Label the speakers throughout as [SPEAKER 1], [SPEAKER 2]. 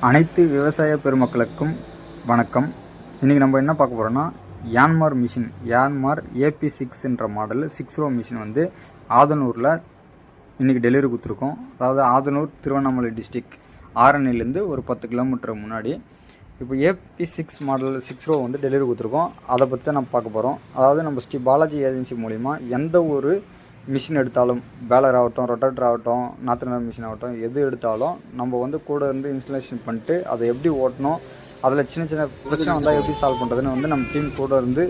[SPEAKER 1] அனைத்து விவசாய பெருமக்களுக்கும் வணக்கம். இன்றைக்கி நம்ம என்ன பார்க்க போகிறோன்னா, Yanmar machine Yanmar AP6 model 6 row machine வந்து ஆதனூரில் இன்றைக்கி டெலிவரி கொடுத்துருக்கோம். அதாவது ஆதனூர் திருவண்ணாமலை டிஸ்ட்ரிக் ஆரணிலேருந்து ஒரு 10 கிலோமீட்டர் முன்னாடி. இப்போ AP6 மாடல் 6 ரோ வந்து டெலிவரி கொடுத்துருக்கோம். அதை பற்றி தான் நம்ம பார்க்க போகிறோம். அதாவது நம்ம ஸ்ரீ பாலாஜி ஏஜென்சி மூலிமா எந்த ஒரு மிஷின் எடுத்தாலும், பேலர் ஆகட்டும், ரொட்டேட்டர் ஆகட்டும், நாற்றுநர் மிஷின் ஆகட்டும், எது எடுத்தாலும் நம்ம வந்து கூட இருந்து இன்ஸ்டலேஷன் பண்ணிட்டு அதை எப்படி ஓட்டணும், அதில் சின்ன சின்ன பிரச்சனை வந்தால் எப்படி சால்வ் பண்ணுறதுன்னு வந்து நம்ம டீம் கூட இருந்து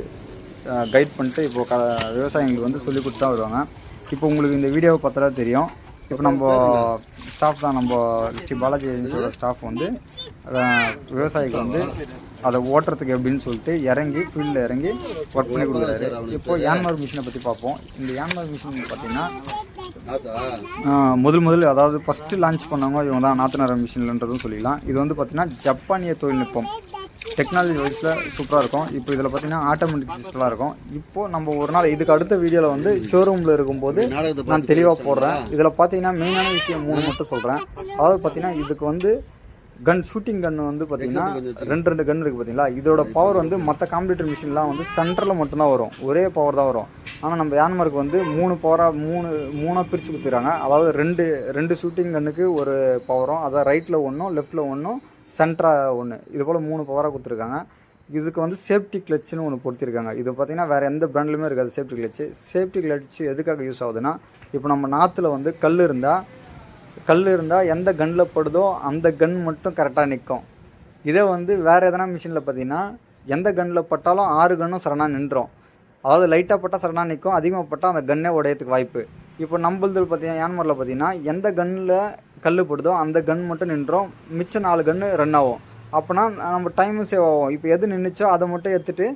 [SPEAKER 1] கைட் பண்ணிட்டு இப்போது விவசாயிகளுக்கு வந்து சொல்லி கொடுத்து தான் வருவாங்க. இப்போ உங்களுக்கு இந்த வீடியோவை பார்த்தா தெரியும். இப்போ நம்ம ஸ்டாஃப் தான், நம்ம ஸ்ரீ பாலாஜி ஏஜென்சியோட ஸ்டாஃப் வந்து விவசாயிக்கு வந்து அதை ஓட்டுறதுக்கு எப்படின்னு சொல்லிட்டு இறங்கி ஃபீல்டில் இறங்கி ஒர்க் பண்ணி கொடுக்குறாரு. இப்போ யான்மார் மிஷினை பற்றி பார்ப்போம். இந்த யான்மார் மிஷின் பார்த்தீங்கன்னா முதல் அதாவது ஃபஸ்ட்டு லான்ச் பண்ணவங்க இவங்க தான், நாற்றுநர மிஷின்ன்றதும் சொல்லிடலாம். இது வந்து பார்த்திங்கன்னா ஜப்பானிய தொழில்நுட்பம், டெக்னாலஜி வைஸில் சூப்பராக இருக்கும். இப்போ இதில் பார்த்தீங்கன்னா ஆட்டோமேட்டிக் சிஸ்டமாக இருக்கும். இப்போது நம்ம ஒரு நாள் இதுக்கு அடுத்த வீடியோவில் வந்து ஷோரூமில் இருக்கும்போது நான் தெளிவாக போடுறேன். இதில் பார்த்தீங்கன்னா மெயினான விஷயம் 3 மட்டும் சொல்கிறேன். அதாவது பார்த்தீங்கன்னா இதுக்கு வந்து ஷூட்டிங் கன் வந்து பார்த்தீங்கன்னா ரெண்டு கன் இருக்குது பார்த்தீங்களா. இதோட பவர் வந்து மற்ற காம்படிட்டர் மிஷின்லாம் வந்து சென்டரில் மட்டும்தான் வரும், ஒரே பவர் தான் வரும். ஆனால் நம்ம யான்மார்க்கு வந்து 3 பவராக மூணாக பிரித்து கொடுத்துருக்காங்க. அதாவது ரெண்டு ஷூட்டிங் கன்னுக்கு ஒரு பவரும், அதாவது ரைட்டில் ஒன்றும் லெஃப்ட்டில் ஒன்றும் சென்டராக ஒன்று, இது போல் 3 பவராக கொடுத்துருக்காங்க. இதுக்கு வந்து சேஃப்டி கிளச்சுன்னு ஒன்று பொறுத்திருக்காங்க. இது பார்த்திங்கன்னா வேறு எந்த பிராண்ட்லையுமே இருக்காது சேஃப்டி கிளச்சு எதுக்காக யூஸ் ஆகுதுன்னா, இப்போ நம்ம நாற்றுல வந்து கல் இருந்தால் எந்த கன்னில் படுதோ அந்த கன் மட்டும் கரெக்டாக நிற்கும். இதே வந்து வேறு எதனா மிஷினில் பார்த்திங்கன்னா எந்த கன்னில் பட்டாலும் 6 கன்னும் சடனாக நின்றோம். அதாவது லைட்டாக பட்டால் சடனாக நிற்கும், அதிகமாக பட்டால் அந்த கன்னே உடையத்துக்கு வாய்ப்பு. இப்போ நம்மளது பார்த்தீங்கன்னா யான்மாரில் பார்த்தீங்கன்னா எந்த கன்னில் கல் படுதோ அந்த கன் மட்டும் நின்றோம், மிச்சம் 4 கன்று ரன் ஆகும். அப்போனா நம்ம டைமும் சேவ் ஆகும். இப்போ எது நின்றுச்சோ அதை மட்டும் எடுத்துகிட்டு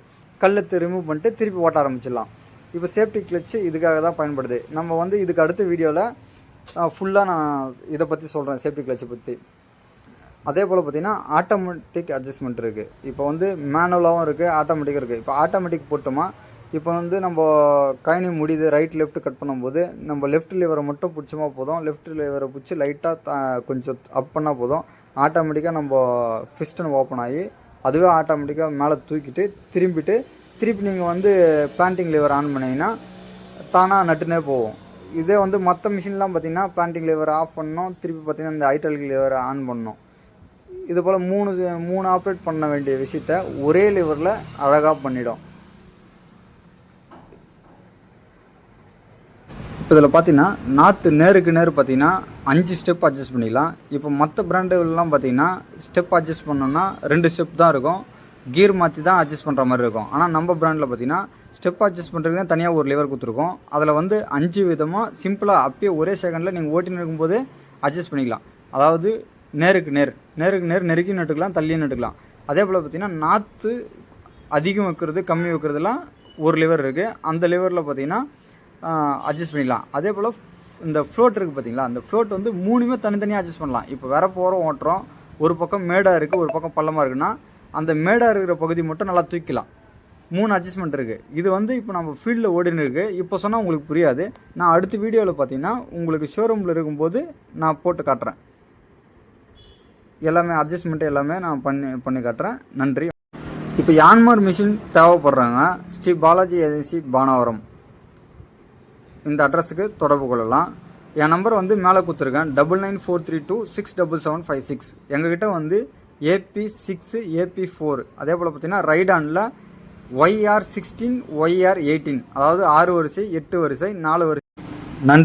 [SPEAKER 1] கல்லை ரிமூவ் பண்ணிட்டு திருப்பி ஓட்ட ஆரம்பிச்சிடலாம். இப்போ சேஃப்டி கிளச்சு இதுக்காக தான் பயன்படுது. நம்ம வந்து இதுக்கு அடுத்த வீடியோவில் ஃபுல்லாக நான் இதை பற்றி சொல்கிறேன், சேஃப்டி கிளச்சை பற்றி. அதே போல் பார்த்திங்கன்னா ஆட்டோமேட்டிக் அட்ஜஸ்ட்மெண்ட் இருக்குது. இப்போ வந்து மேனுவலாகவும் இருக்குது, ஆட்டோமேட்டிக்காக இருக்குது. இப்போ ஆட்டோமேட்டிக் போட்டோமா, இப்போ வந்து நம்ம கயனி முடியுது ரைட் லெஃப்ட் கட் பண்ணும்போது நம்ம லெஃப்ட் லிவரை மட்டும் பிடிச்சோமா போதும், லெஃப்ட் லிவரை பிடிச்சி லைட்டாக கொஞ்சம் அப் பண்ணால் போதும், ஆட்டோமேட்டிக்காக நம்ம பிஸ்டன் ஓப்பன் ஆகி அதுவே ஆட்டோமேட்டிக்காக மேலே தூக்கிட்டு திருப்பி நீங்கள் வந்து பிளான்டிங் லிவர் ஆன் பண்ணிங்கன்னா தானாக நட்டுனே போகும். இதே வந்து மற்ற மிஷின்லாம் பார்த்திங்கன்னா பிளான்டிங் லிவர் ஆஃப் பண்ணணும், திருப்பி பார்த்திங்கன்னா இந்த ஹைட்ராலிக் லிவரை ஆன் பண்ணணும். இது போல் மூணு ஆப்ரேட் பண்ண வேண்டிய விஷயத்த ஒரே லிவரில் அழகாக பண்ணிடும். இப்போ இதில் பார்த்தீங்கன்னா நாற்று நேருக்கு பார்த்தீங்கன்னா 5 ஸ்டெப் அட்ஜஸ்ட் பண்ணிக்கலாம். இப்போ மற்ற பிராண்டுலாம் பார்த்தீங்கன்னா ஸ்டெப் அட்ஜஸ்ட் பண்ணோன்னா 2 ஸ்டெப் தான் இருக்கும், கியர் மாற்றி தான் அட்ஜஸ்ட் பண்ணுற மாதிரி இருக்கும். ஆனால் நம்ம பிராண்டில் பார்த்தீங்கன்னா ஸ்டெப் அட்ஜஸ்ட் பண்ணுறதுக்கு தான் தனியாக ஒரு லிவர் கொடுத்துருக்கோம். அதில் வந்து 5 விதமாக சிம்பிளாக அப்பயே ஒரே செகண்டில் நீங்கள் ஓட்டின்னு இருக்கும்போது அட்ஜஸ்ட் பண்ணிக்கலாம். அதாவது நேருக்கு நேர் நெருக்கி நட்டுக்கலாம், தள்ளி நட்டுக்கலாம். அதே போல் பார்த்திங்கன்னா நாற்று அதிகம் வைக்கிறது கம்மி வைக்கிறதுலாம் ஒரு லிவர் இருக்குது, அந்த லிவரில் பார்த்திங்கன்னா அட்ஜஸ்ட் பண்ணிக்கலாம். அதே போல் இந்த ஃப்ளோட் இருக்குது பார்த்திங்களா, அந்த ஃப்ளோட் வந்து 3மே தனித்தனியாக அட்ஜஸ்ட் பண்ணலாம். இப்போ வேற போகிறோம் ஓட்டுறோம், ஒரு பக்கம் மேடாக இருக்குது ஒரு பக்கம் பள்ளமாக இருக்குன்னா அந்த மேடாக இருக்கிற பகுதி மட்டும் நல்லா தூக்கிக்கலாம். 3 அட்ஜஸ்ட்மெண்ட் இருக்குது. இது வந்து இப்போ நம்ம ஃபீல்டில் ஓடின்னு இருக்குது. இப்போ சொன்னால் உங்களுக்கு புரியாது. நான் அடுத்த வீடியோவில் பார்த்தீங்கன்னா உங்களுக்கு ஷோரூமில் இருக்கும்போது நான் போட்டு காட்டுறேன். எல்லாமே அட்ஜஸ்ட்மெண்ட்டு எல்லாமே நான் பண்ணி காட்டுறேன். நன்றி. இப்போ யான்மார் மிஷின் தேவைப்படுறாங்க, ஸ்ரீ பாலாஜி ஏஜென்சி பானாவரம், இந்த அட்ரஸுக்கு தொடர்பு கொள்ளலாம். என் நம்பர் வந்து மேலே கொடுத்துருக்கேன், 9943267756. எங்ககிட்ட வந்து AP6 AP4 அதே போல் பார்த்தீங்கன்னா ரைடானில் YR16 YR18, அதாவது 6 வரிசை 8 வரிசை 4 வரிசை. நன்றி.